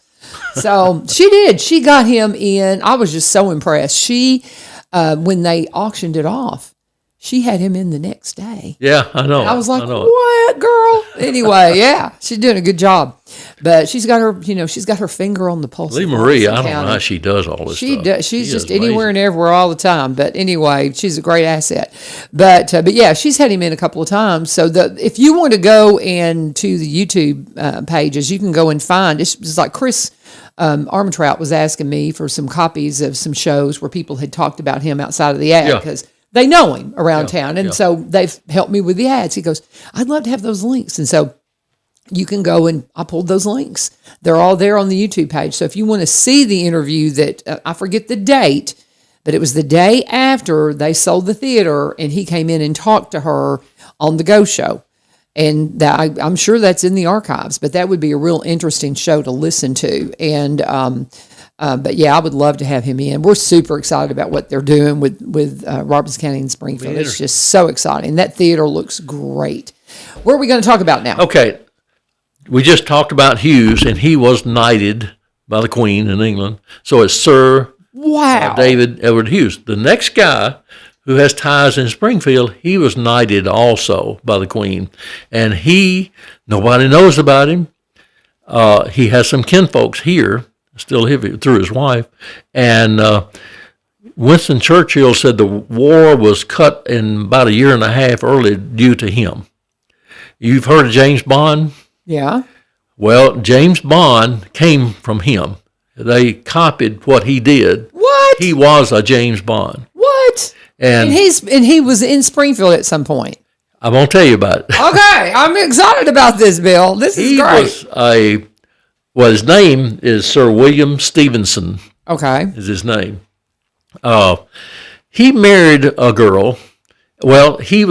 So she did. She got him in. I was just so impressed. She... when they auctioned it off, she had him in the next day. Yeah, I know. And I was like, what, girl? Anyway, yeah, she's doing a good job. But she's got her, she's got her finger on the pulse. Lee Marie, I don't know how she does all this stuff. Does. She's just anywhere and everywhere all the time. But anyway, she's a great asset. But yeah, she's had him in a couple of times. So if you want to go into the YouTube pages, you can go and find. It's like Chris Armentrout was asking me for some copies of some shows where people had talked about him outside of the ad, because they know him around town. And so they've helped me with the ads. He goes, I'd love to have those links. And so you can go, and I pulled those links. They're all there on the YouTube page. So if you want to see the interview that, I forget the date, but it was the day after they sold the theater, and he came in and talked to her on the Go Show. And I'm sure that's in the archives, but that would be a real interesting show to listen to. And but yeah, I would love to have him in. We're super excited about what they're doing with Robertson County and Springfield. It's just so exciting. That theater looks great. What are we going to talk about now? Okay, we just talked about Hughes, and he was knighted by the Queen in England. So it's Sir David Edward Hughes. The next guy who has ties in Springfield, he was knighted also by the Queen. And nobody knows about him. He has some kinfolks here, still here through his wife. And Winston Churchill said the war was cut in about a year and a half early due to him. You've heard of James Bond? Yeah. Well, James Bond came from him. They copied what he did. What? He was a James Bond. What? And he was in Springfield at some point. I won't tell you about it. Okay, I'm excited about this, Bill. This is great. His name is Sir William Stevenson. Okay. Is his name. He married a girl. Well, he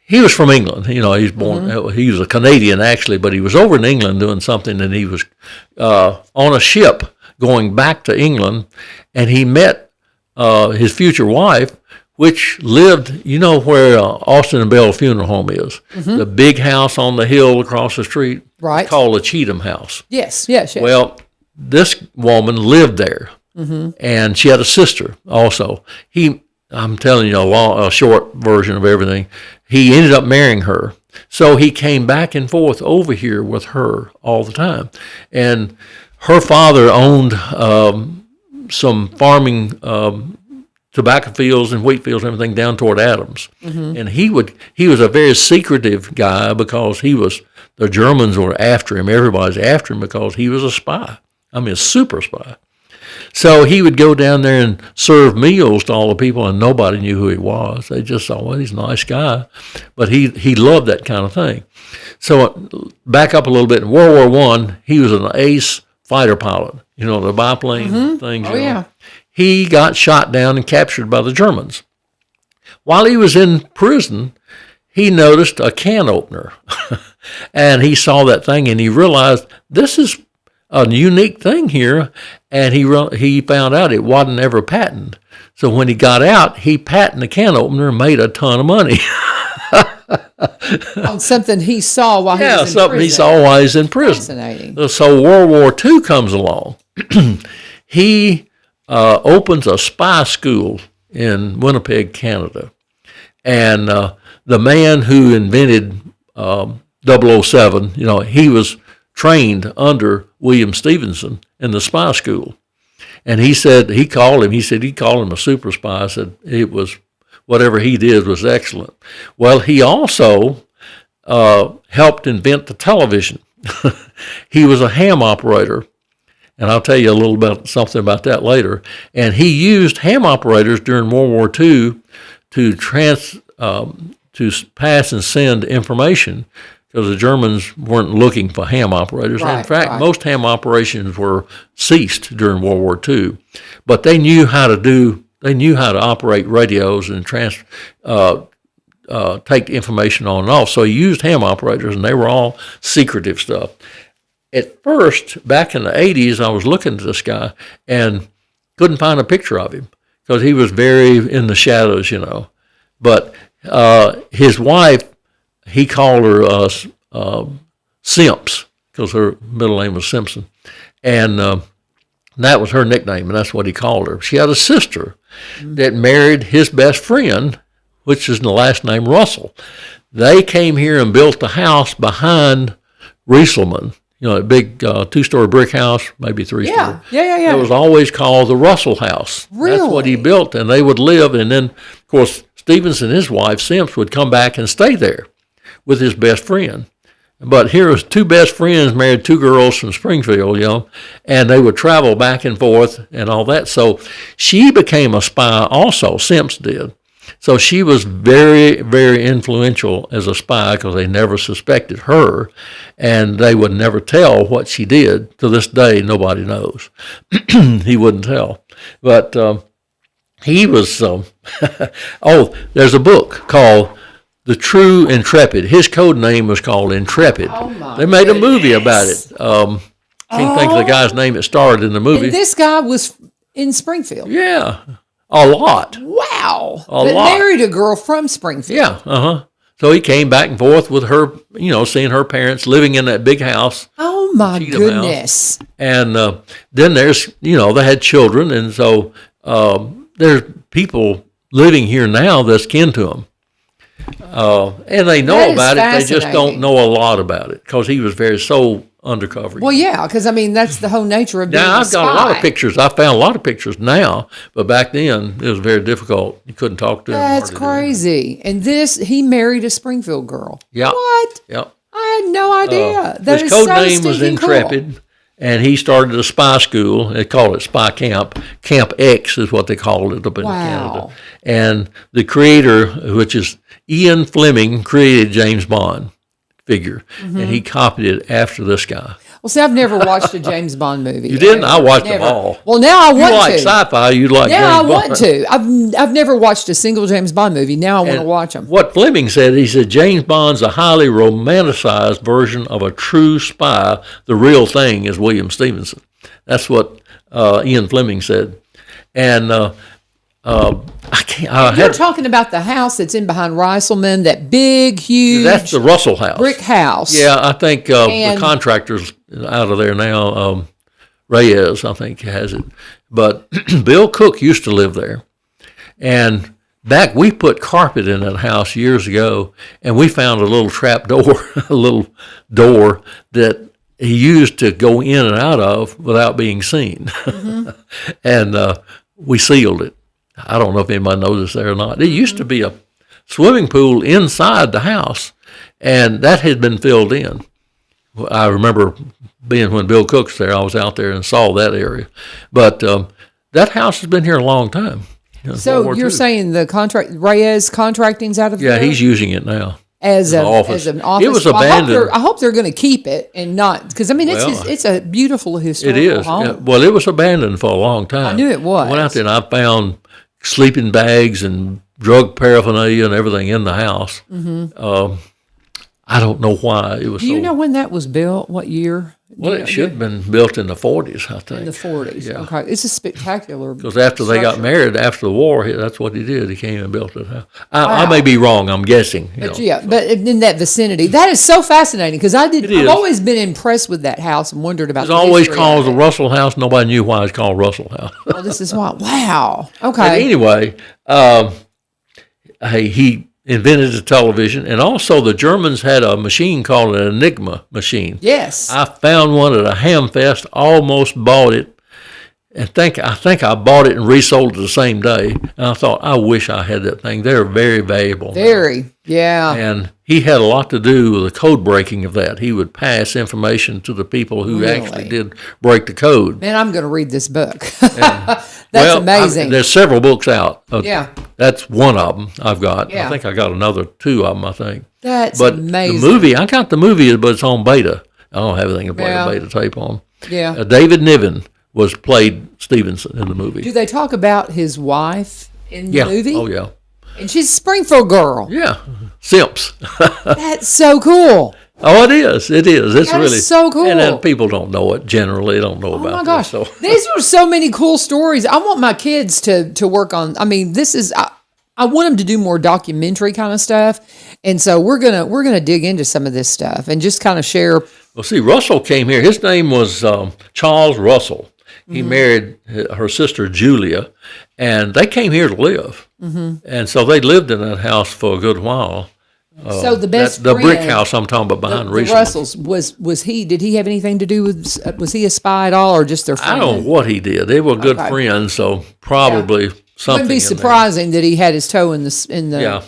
he was from England. He's born. He was a Canadian actually, but he was over in England doing something, and he was on a ship going back to England, and he met his future wife, which lived, where Austin and Bell Funeral Home is, the big house on the hill across the street. Right. It's called the Cheatham House. Yes. Well, this woman lived there, and she had a sister also. I'm telling you a short version of everything. He ended up marrying her. So he came back and forth over here with her all the time. And her father owned some farming tobacco fields and wheat fields and everything down toward Adams. And he was a very secretive guy because the Germans were after him. Everybody's after him because he was a spy. I mean, a super spy. So he would go down there and serve meals to all the people, and nobody knew who he was. They just thought, well, he's a nice guy. But he loved that kind of thing. So back up a little bit. In World War I, he was an ace fighter pilot, the biplane things. Oh, yeah. He got shot down and captured by the Germans. While he was in prison, he noticed a can opener. And he saw that thing, and he realized this is a unique thing here, and he found out it wasn't ever patented. So when he got out, he patented the can opener and made a ton of money. On something he saw while he was in prison. Yeah, something he saw while he was in prison. Fascinating. So World War II comes along. He opens a spy school in Winnipeg, Canada. And the man who invented 007, he was trained under William Stevenson in the spy school. And he called him a super spy. I said it was, whatever he did was excellent. Well, he also helped invent the television. He was a ham operator, and I'll tell you a little bit something about that later. And he used ham operators during World War II to pass and send information, because the Germans weren't looking for ham operators. Right, in fact, most ham operations were ceased during World War II. But they knew how to operate radios and take information on and off. So he used ham operators, and they were all secretive stuff. At first, back in the 80s, I was looking at this guy and couldn't find a picture of him because he was very in the shadows, But his wife, he called her Simps, because her middle name was Simpson. And that was her nickname, and that's what he called her. She had a sister that married his best friend, which is the last name Russell. They came here and built the house behind Rieselman, a big two-story brick house, maybe three-story. Yeah. It was always called the Russell House. Really? That's what he built, and they would live. And then, of course, Stevens and his wife, Simps, would come back and stay there with his best friend. But here was two best friends married two girls from Springfield, and they would travel back and forth and all that. So she became a spy also, Simps did. So she was very, very influential as a spy because they never suspected her, and they would never tell what she did. To this day, nobody knows. He wouldn't tell. But he was, there's a book called The True Intrepid. His code name was called Intrepid. Oh, they made a movie about it. Can't think of the guy's name that starred in the movie. And this guy was in Springfield. Yeah, a lot. Wow. A lot. Married a girl from Springfield. Yeah, So he came back and forth with her, seeing her parents, living in that big house. Oh, my goodness. House. And then there's, they had children, and so there's people living here now that's kin to him. And they know about it. They just don't know a lot about it because he was so undercover. Well, yeah, because that's the whole nature of being a spy. Now I've got a lot of pictures. I found a lot of pictures now, but back then it was very difficult. You couldn't talk to him. That's crazy. And he married a Springfield girl. Yeah. What? Yeah. I had no idea. That his is code so name was Intrepid. Cool. And he started a spy school. They called it Spy Camp. Camp X is what they called it up in Canada. And the creator, which is Ian Fleming, created James Bond figure, and he copied it after this guy. Well, see, I've never watched a James Bond movie. You didn't? I watched Never. them all. Well, now I want You like to. sci-fi, you like Now I James Bond. want to. I've never watched a single James Bond movie. Now I want to watch them. What Fleming said, he said, James Bond's a highly romanticized version of a true spy. The real thing is William Stevenson. That's what Ian Fleming said. And You're talking about the house that's in behind Reiselman, that big, huge that's the Russell house. brick house. Yeah, I think the And- contractor's out of there now. Reyes, I think, has it. But Bill Cook used to live there. And back, we put carpet in that house years ago, and we found a little trap door, a little door that he used to go in and out of without being seen. Mm-hmm. And we sealed it. I don't know if anybody knows this there or not. It used to be a swimming pool inside the house, and that had been filled in. I remember being when Bill Cook's there, I was out there and saw that area. But that house has been here a long time. You know, So you're saying the Reyes Contracting's out of yeah, there? he's using it now. As an office. office. It was Well, abandoned. I hope they're going to keep it and not, because I mean Well, it's a beautiful It historical is. home. Yeah, well, it was abandoned for a long time. I knew it was. I went out there and I found sleeping bags and drug paraphernalia and everything in the house. Mm-hmm. I don't know why it was. Do you know when that was built? What year? Well, it should have been built in the 40s, I think. In the 40s. Yeah. Okay, it's a spectacular. Because after they got structure. married, after the war, that's what he did. He came and built it. I may be wrong. I'm guessing. But yeah, but in that vicinity, that is so fascinating because I've is. always been impressed with that house and wondered about. It's always history called of the it. Russell House. Nobody knew why it's called Russell House. Well, this is why. Wow. But Okay. anyway, he invented the television, and also the Germans had a machine called an Enigma machine. Yes. I found one at a ham fest, almost bought it, and I think I bought it and resold it the same day. And I thought, I wish I had that thing. They're very valuable. Very. Yeah. And he had a lot to do with the code breaking of that. He would pass information to the people who Really? actually did break the code. Man, I'm going to read this book. That's amazing. There's several books out. Yeah. That's one of them I've got. Yeah. I think I got another two of them, I think. That's But amazing. the movie, I got the movie, but it's on beta. I don't have anything to play Yeah. a beta tape on. Yeah. David Niven played Stevenson in the movie. Do they talk about his wife in the Yeah. movie? Oh, yeah. And she's a Springfield girl. Yeah. Simps. That's so cool. Oh, it is. It is. It's That is really so cool. And then people don't know it. Generally, don't know Oh about my gosh, this. So. these are so many cool stories. I want my kids to work on. I mean, this is. I want them to do more documentary kind of stuff, and so we're gonna dig into some of this stuff and just kind of share. Well, see, Russell came here. His name was Charles Russell. He Mm-hmm. married her sister Julia, and they came here to live. Mm-hmm. And so they lived in that house for a good while. So the best the brick friend, house I'm talking about behind the recently. Russells was he? Did he have anything to do with? Was he a spy at all, or just their friend? I don't know what he did. They were good Okay. friends, so probably something. Wouldn't be in there. surprising that he had his toe in the Yeah.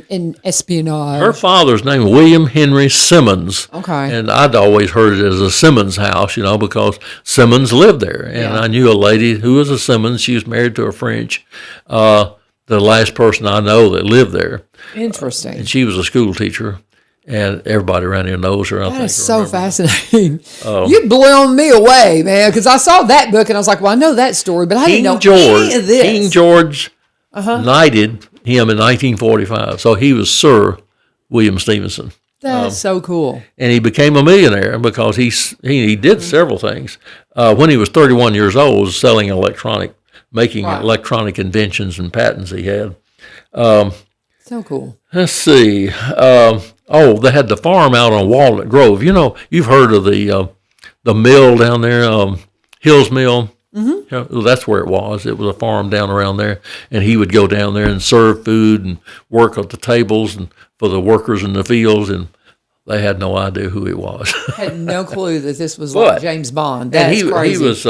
in espionage. Her father's name was William Henry Simmons. Okay. And I'd always heard it as a Simmons house, because Simmons lived there. And Yeah. I knew a lady who was a Simmons. She was married to a French. The last person I know that lived there. Interesting. And she was a school teacher. And everybody around here knows her. That is so fascinating. You've blown me away, man, because I saw that book and I was like, well, I know that story, but I didn't know any of this. King George knighted him in 1945. So he was Sir William Stevenson. That's so cool. And he became a millionaire because he did several things. When he was 31 years old, selling making Right. electronic inventions and patents he had. So cool. Let's see. They had the farm out on Walnut Grove. You've heard of the mill down there, Hills Mill. Mm-hmm. Well, that's where it was. It was a farm down around there, and he would go down there and serve food and work at the tables and for the workers in the fields, and they had no idea who he was. Had no clue that this was But- like James Bond. That's and crazy. he was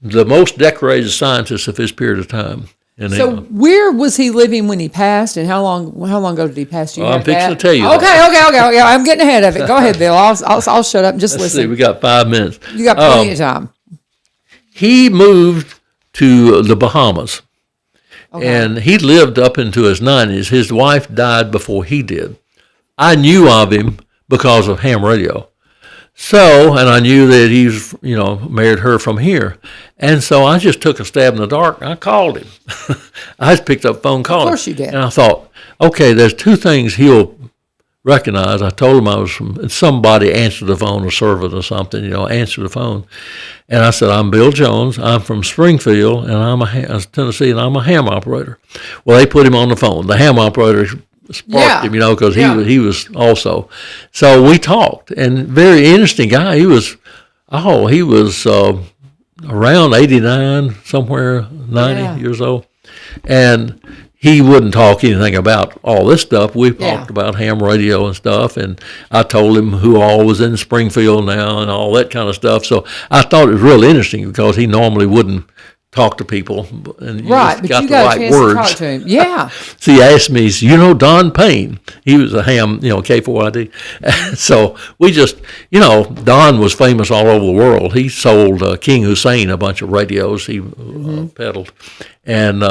the most decorated scientist of his period of time in So England. where was he living when he passed, and how long ago did he pass? Do you Well, I'm have fixing that? to tell you Okay. I'm getting ahead of it. Go ahead, Bill. I'll shut up and just Let's see, listen. we got 5 minutes. You got plenty of time. He moved to the Bahamas, and he lived up into his 90s. His wife died before he did. I knew of him because of ham radio. So, and I knew that he's, married her from here. And so I just took a stab in the dark. I called him. I just picked up the phone, called him. Of course you did. And I thought, okay, there's two things he'll recognize. I told him I was from, somebody answered the phone, a servant or something, answered the phone. And I said, I'm Bill Jones. I'm from Springfield, and I'm Tennessee, and I'm a ham operator. Well, they put him on the phone. The ham operator sparked him, because he was also. So we talked, and very interesting guy. He was around 89, somewhere 90 years old, and he wouldn't talk anything about all this stuff. We talked about ham radio and stuff, and I told him who all was in Springfield now and all that kind of stuff. So I thought it was really interesting because he normally wouldn't talk to people, and but got you the got right a chance words. to talk to him. Yeah. So he asked me, Don Payne. He was a ham, K4ID. So we just, Don was famous all over the world. He sold King Hussein a bunch of radios he peddled. And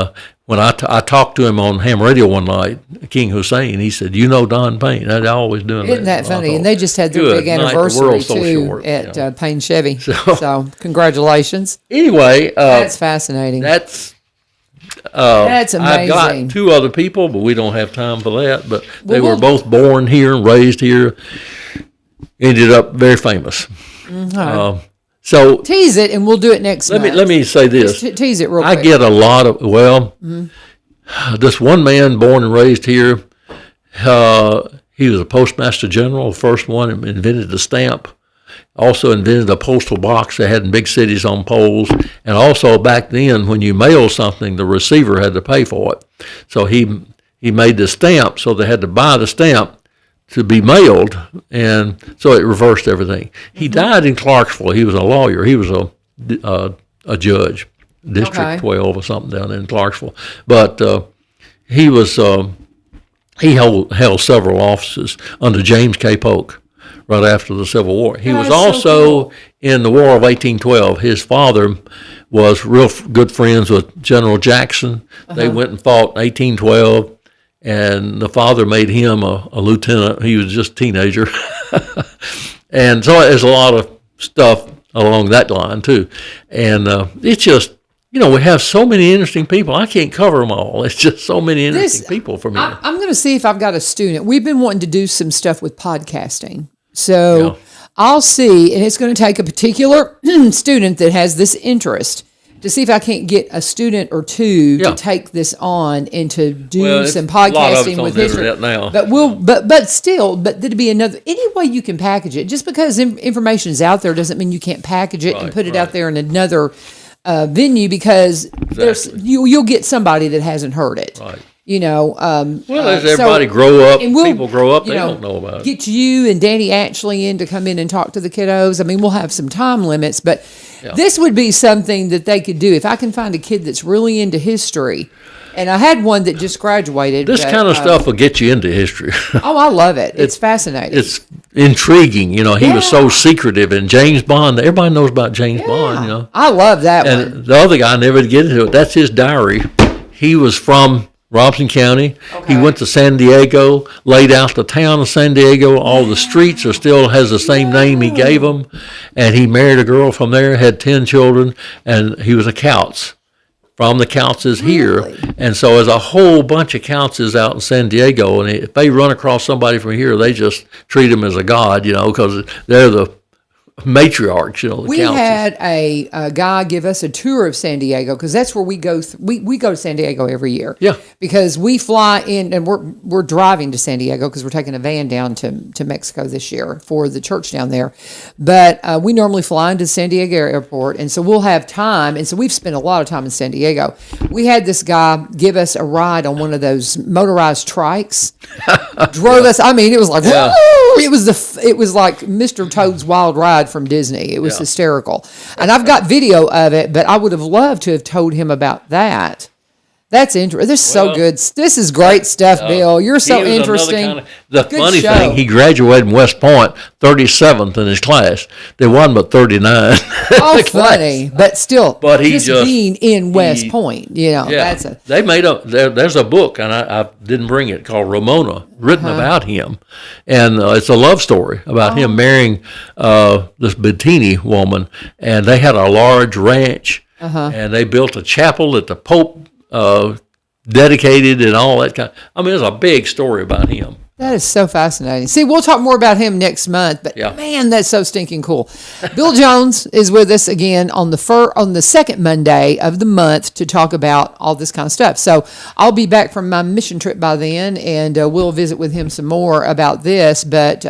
when I talked to him on ham radio one night, King Hussein, he said, Don Payne. They're always doing that. Isn't that funny? And they just had their big anniversary, too, at Payne Chevy. So congratulations. Anyway. That's fascinating. That's amazing. I've got two other people, but we don't have time for that. But they were both born here and raised here. Ended up very famous. Mm-hmm. So tease it, and we'll do it next month. Let me say this. Just tease it real quick. I get a lot of this one man born and raised here. He was a postmaster general, the first one invented the stamp. Also invented a postal box they had in big cities on poles. And also back then, when you mailed something, the receiver had to pay for it. So he made the stamp, so they had to buy the stamp to be mailed, and so it reversed everything. He died in Clarksville. He was a lawyer. He was a judge, District 12 or something down in Clarksville. But he held several offices under James K. Polk right after the Civil War. He was also in the War of 1812. His father was real good friends with General Jackson. They went and fought in 1812. And the father made him a lieutenant. He was just a teenager. And so there's a lot of stuff along that line, too. And it's just, we have so many interesting people. I can't cover them all. It's just so many interesting people for me. I'm going to see if I've got a student. We've been wanting to do some stuff with podcasting. So I'll see, and it's going to take a particular student that has this interest to see if I can't get a student or two to take this on and to do some podcasting with history. Now. But there'd be any way you can package it. Just because information is out there doesn't mean you can't package it and put it out there in another venue, because you'll get somebody that hasn't heard it. Right. As everybody grow up, people grow up, they don't know about it. Get you and Danny Ashley in to come in and talk to the kiddos. I mean, we'll have some time limits, but this would be something that they could do. If I can find a kid that's really into history, and I had one that just graduated. This kind of stuff will get you into history. Oh, I love it. It's fascinating. It's intriguing. He was so secretive. And James Bond, everybody knows about James Bond, I love that one. And the other guy, never get into it, that's his diary. He was from Robinson County. He went to San Diego, laid out the town of San Diego. All the streets has the same name he gave them. And he married a girl from there, had 10 children, and he was a Couts from the Coutses here. And so there's a whole bunch of Coutses out in San Diego. And if they run across somebody from here, they just treat them as a god, because they're the matriarchs, We had a guy give us a tour of San Diego, because that's where we go. We go to San Diego every year. Yeah. Because we fly in, and we're driving to San Diego because we're taking a van down to Mexico this year for the church down there. But we normally fly into San Diego Airport, and so we'll have time. And so we've spent a lot of time in San Diego. We had this guy give us a ride on one of those motorized trikes. Drove us. I mean, it was like, woo! It was like Mr. Toad's Wild Ride from Disney. It was hysterical. And I've got video of it, but I would have loved to have told him about that. That's interesting. This is so good. This is great stuff, Bill. You're so He was another interesting. the Good funny show. thing, he graduated in West Point, 37th in his class. There wasn't but 39. Oh, funny, but still, But he just just- being in West he- Point, you know, Yeah, that's a they made there's a book, and I didn't bring it, called Ramona, written about him, and it's a love story about him marrying this Bettini woman, and they had a large ranch, and they built a chapel that the Pope dedicated and all that kind. I mean, there's a big story about him. That is so fascinating. See, we'll talk more about him next month, but Yeah. man, that's so stinking cool. Bill Jones is with us again on the second Monday of the month to talk about all this kind of stuff. So I'll be back from my mission trip by then, and we'll visit with him some more about this. But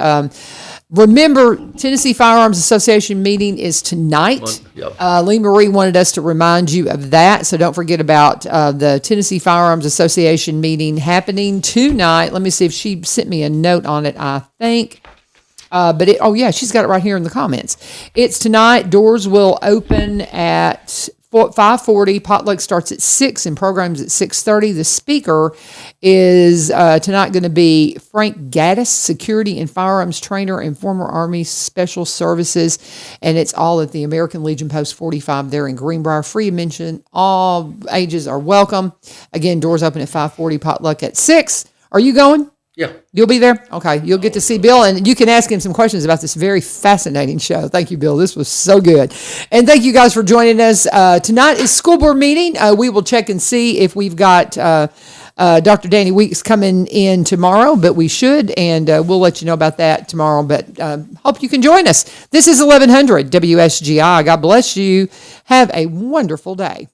remember, Tennessee Firearms Association meeting is tonight. Yep. Lee Marie wanted us to remind you of that, so don't forget about the Tennessee Firearms Association meeting happening tonight. Let me see if she sent me a note on it, I think. She's got it right here in the comments. It's tonight. Doors will open at 5:40. Potluck starts at 6 and programs at 6:30. The speaker is tonight going to be Frank Gaddis, security and firearms trainer and former Army Special Services, and it's all at the American Legion Post 45 there in Greenbrier. Free admission. All ages are welcome. Again, doors open at 5:40. Potluck at 6. Are you going? Yeah. You'll be there? Okay. You'll get to see Bill, and you can ask him some questions about this very fascinating show. Thank you, Bill. This was so good. And thank you guys for joining us. Tonight is school board meeting. We will check and see if we've got Dr. Danny Weeks coming in tomorrow, but we should, and we'll let you know about that tomorrow. But hope you can join us. This is 1100 WSGI. God bless you. Have a wonderful day.